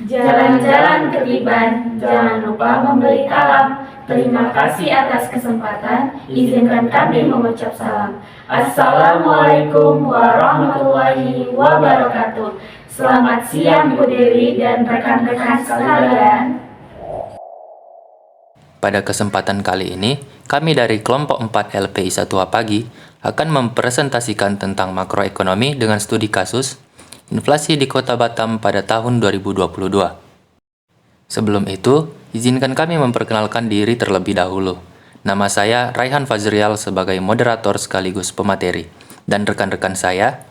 Jalan-jalan ketiban, jangan lupa membeli talam. Terima kasih atas kesempatan, izinkan kami mengucap salam. Assalamualaikum warahmatullahi wabarakatuh. Selamat siang Bu Dewi dan rekan-rekan sekalian. Pada kesempatan kali ini, kami dari kelompok 4 LPI 1A Pagi akan mempresentasikan tentang makroekonomi dengan studi kasus inflasi di Kota Batam pada tahun 2022. Sebelum itu, izinkan kami memperkenalkan diri terlebih dahulu. Nama saya Raihan Fazrial sebagai moderator sekaligus pemateri, dan rekan-rekan saya.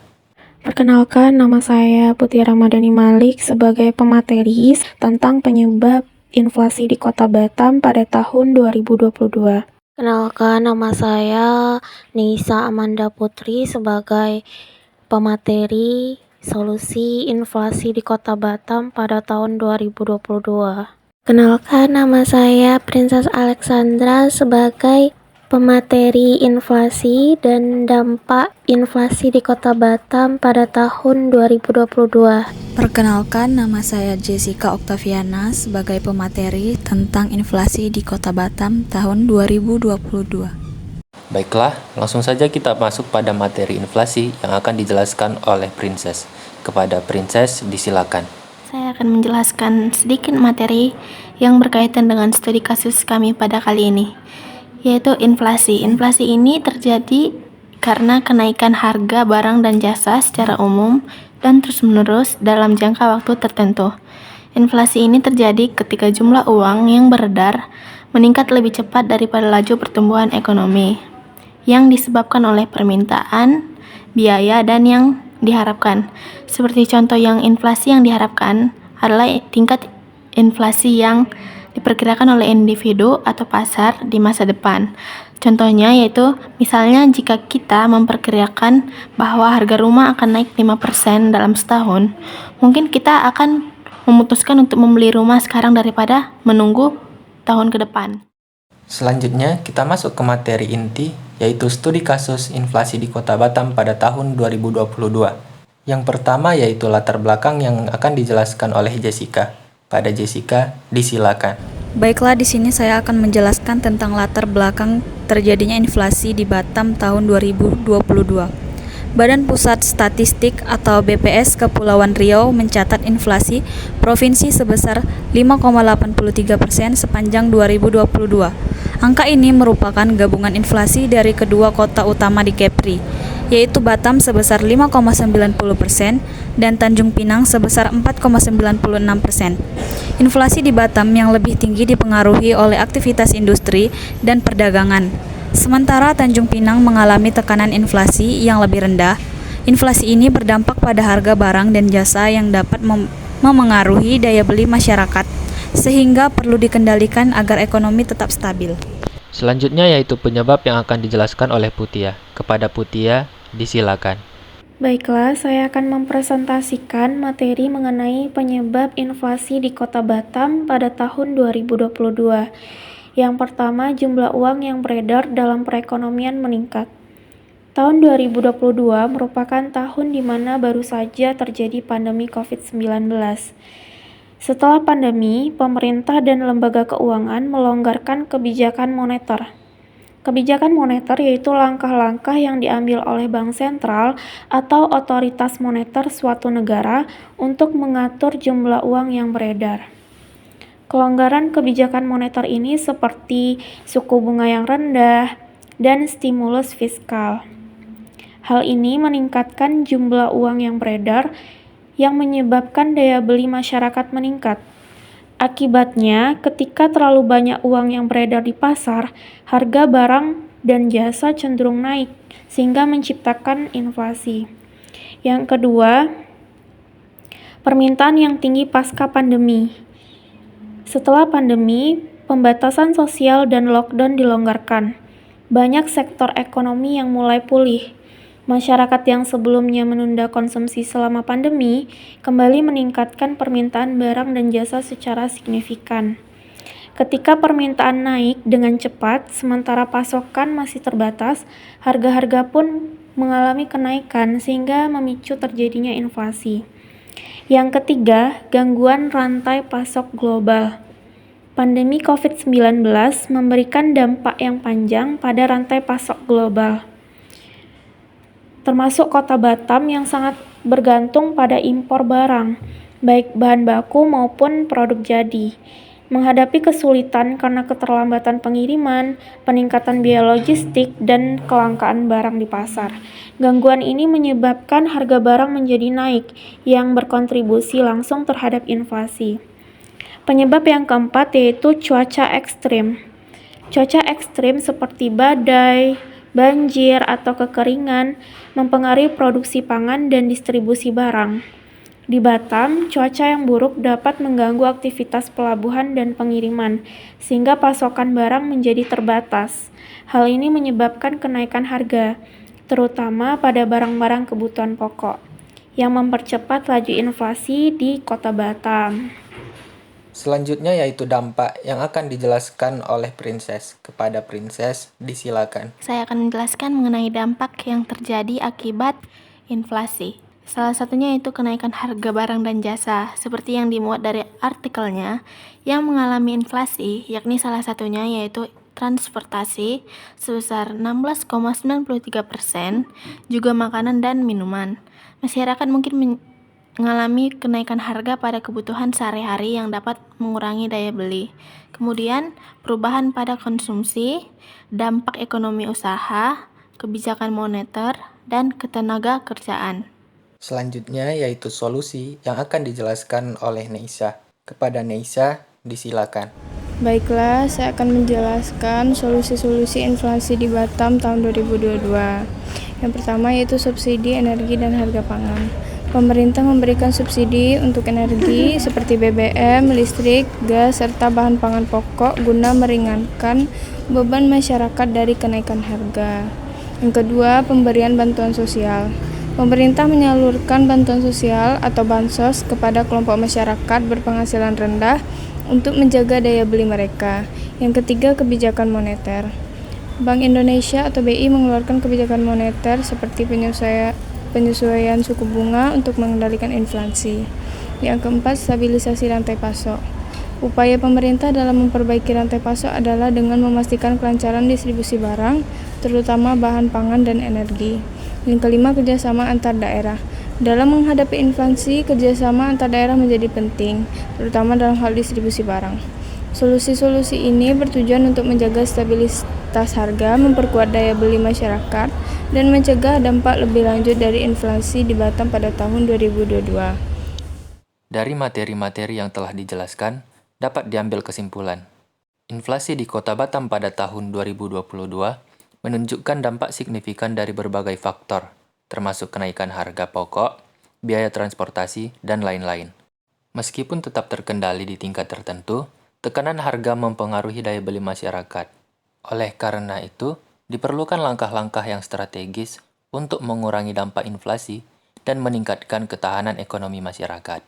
Perkenalkan, nama saya Putri Ramadhani Malik sebagai pemateri tentang penyebab inflasi di Kota Batam pada tahun 2022. Kenalkan, nama saya Nisa Amanda Putri sebagai pemateri solusi inflasi di Kota Batam pada tahun 2022. Kenalkan, nama saya Princess Alexandra sebagai pemateri inflasi dan dampak inflasi di Kota Batam pada tahun 2022. Perkenalkan, nama saya Jessica Oktaviana sebagai pemateri tentang inflasi di Kota Batam tahun 2022. Baiklah, langsung saja kita masuk pada materi inflasi yang akan dijelaskan oleh Princess. Kepada Princess, disilakan. Saya akan menjelaskan sedikit materi yang berkaitan dengan studi kasus kami pada kali ini, yaitu inflasi. Inflasi ini terjadi karena kenaikan harga barang dan jasa secara umum dan terus-menerus dalam jangka waktu tertentu. Inflasi ini terjadi ketika jumlah uang yang beredar meningkat lebih cepat daripada laju pertumbuhan ekonomi, yang disebabkan oleh permintaan, biaya, dan yang diharapkan. Seperti contoh yang inflasi yang diharapkan adalah tingkat inflasi yang diperkirakan oleh individu atau pasar di masa depan. Contohnya yaitu, misalnya jika kita memperkirakan bahwa harga rumah akan naik 5% dalam setahun, mungkin kita akan memutuskan untuk membeli rumah sekarang daripada menunggu tahun ke depan. Selanjutnya, kita masuk ke materi inti, yaitu studi kasus inflasi di Kota Batam pada tahun 2022. Yang pertama yaitu latar belakang yang akan dijelaskan oleh Jessica. Pada Jessica, disilakan. Baiklah, di sini saya akan menjelaskan tentang latar belakang terjadinya inflasi di Batam tahun 2022. Badan Pusat Statistik atau BPS Kepulauan Riau mencatat inflasi provinsi sebesar 5,83% sepanjang 2022. Angka ini merupakan gabungan inflasi dari kedua kota utama di Kepri, yaitu Batam sebesar 5,90% dan Tanjung Pinang sebesar 4,96%. Inflasi di Batam yang lebih tinggi dipengaruhi oleh aktivitas industri dan perdagangan. Sementara Tanjung Pinang mengalami tekanan inflasi yang lebih rendah. Inflasi ini berdampak pada harga barang dan jasa yang dapat memengaruhi daya beli masyarakat, sehingga perlu dikendalikan agar ekonomi tetap stabil. Selanjutnya yaitu penyebab yang akan dijelaskan oleh Putia. Kepada Putia, disilakan. Baiklah, saya akan mempresentasikan materi mengenai penyebab inflasi di Kota Batam pada tahun 2022. Yang pertama, jumlah uang yang beredar dalam perekonomian meningkat. Tahun 2022 merupakan tahun di mana baru saja terjadi pandemi COVID-19. Setelah pandemi, pemerintah dan lembaga keuangan melonggarkan kebijakan moneter. Kebijakan moneter yaitu langkah-langkah yang diambil oleh bank sentral atau otoritas moneter suatu negara untuk mengatur jumlah uang yang beredar. Kelonggaran kebijakan moneter ini seperti suku bunga yang rendah dan stimulus fiskal. Hal ini meningkatkan jumlah uang yang beredar yang menyebabkan daya beli masyarakat meningkat. Akibatnya, ketika terlalu banyak uang yang beredar di pasar, harga barang dan jasa cenderung naik, sehingga menciptakan inflasi. Yang kedua, permintaan yang tinggi pasca pandemi. Setelah pandemi, pembatasan sosial dan lockdown dilonggarkan. Banyak sektor ekonomi yang mulai pulih. Masyarakat yang sebelumnya menunda konsumsi selama pandemi kembali meningkatkan permintaan barang dan jasa secara signifikan. Ketika permintaan naik dengan cepat, sementara pasokan masih terbatas, harga-harga pun mengalami kenaikan sehingga memicu terjadinya inflasi. Yang ketiga, gangguan rantai pasok global. Pandemi COVID-19 memberikan dampak yang panjang pada rantai pasok global, termasuk Kota Batam yang sangat bergantung pada impor barang, baik bahan baku maupun produk jadi. Menghadapi kesulitan karena keterlambatan pengiriman, peningkatan biaya logistik, dan kelangkaan barang di pasar. Gangguan ini menyebabkan harga barang menjadi naik, yang berkontribusi langsung terhadap inflasi. Penyebab yang keempat yaitu cuaca ekstrim. Cuaca ekstrim seperti badai, banjir, atau kekeringan mempengaruhi produksi pangan dan distribusi barang. Di Batam, cuaca yang buruk dapat mengganggu aktivitas pelabuhan dan pengiriman, sehingga pasokan barang menjadi terbatas. Hal ini menyebabkan kenaikan harga, terutama pada barang-barang kebutuhan pokok, yang mempercepat laju inflasi di Kota Batam. Selanjutnya yaitu dampak yang akan dijelaskan oleh Princess. Kepada Princess, disilakan. Saya akan menjelaskan mengenai dampak yang terjadi akibat inflasi. Salah satunya yaitu kenaikan harga barang dan jasa, seperti yang dimuat dari artikelnya, yang mengalami inflasi, yakni salah satunya yaitu transportasi sebesar 16,93%, juga makanan dan minuman. Masyarakat mungkin mengalami kenaikan harga pada kebutuhan sehari-hari yang dapat mengurangi daya beli. Kemudian, perubahan pada konsumsi, dampak ekonomi usaha, kebijakan moneter, dan ketenaga kerjaan. Selanjutnya yaitu solusi yang akan dijelaskan oleh Neisa. Kepada Neisa, disilakan. Baiklah, saya akan menjelaskan solusi-solusi inflasi di Batam tahun 2022. Yang pertama yaitu subsidi energi dan harga pangan. Pemerintah memberikan subsidi untuk energi seperti BBM, listrik, gas, serta bahan pangan pokok guna meringankan beban masyarakat dari kenaikan harga. Yang kedua, pemberian bantuan sosial. Pemerintah menyalurkan bantuan sosial atau bansos kepada kelompok masyarakat berpenghasilan rendah untuk menjaga daya beli mereka. Yang ketiga, kebijakan moneter. Bank Indonesia atau BI mengeluarkan kebijakan moneter seperti penyesuaian suku bunga untuk mengendalikan inflasi. Yang keempat, stabilisasi rantai pasok. Upaya pemerintah dalam memperbaiki rantai pasok adalah dengan memastikan kelancaran distribusi barang, terutama bahan pangan dan energi. Yang kelima, kerjasama antar daerah. Dalam menghadapi inflasi, kerjasama antar daerah menjadi penting, terutama dalam hal distribusi barang. Solusi-solusi ini bertujuan untuk menjaga stabilitas harga, memperkuat daya beli masyarakat, dan mencegah dampak lebih lanjut dari inflasi di Batam pada tahun 2022. Dari materi-materi yang telah dijelaskan, dapat diambil kesimpulan. Inflasi di Kota Batam pada tahun 2022 menunjukkan dampak signifikan dari berbagai faktor, termasuk kenaikan harga pokok, biaya transportasi, dan lain-lain. Meskipun tetap terkendali di tingkat tertentu, tekanan harga mempengaruhi daya beli masyarakat. Oleh karena itu, diperlukan langkah-langkah yang strategis untuk mengurangi dampak inflasi dan meningkatkan ketahanan ekonomi masyarakat.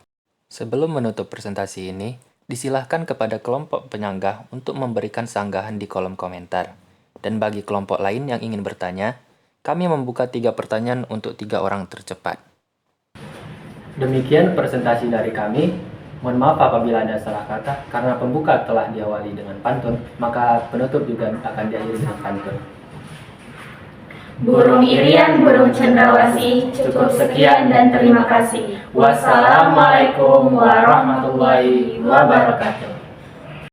Sebelum menutup presentasi ini, disilahkan kepada kelompok penyanggah untuk memberikan sanggahan di kolom komentar. Dan bagi kelompok lain yang ingin bertanya, kami membuka 3 pertanyaan untuk 3 orang tercepat. Demikian presentasi dari kami. Mohon maaf apabila ada salah kata, karena pembuka telah diawali dengan pantun, maka penutup juga akan diakhiri dengan pantun. Burung irian, burung cendrawasih, cukup sekian dan terima kasih. Wassalamualaikum warahmatullahi wabarakatuh.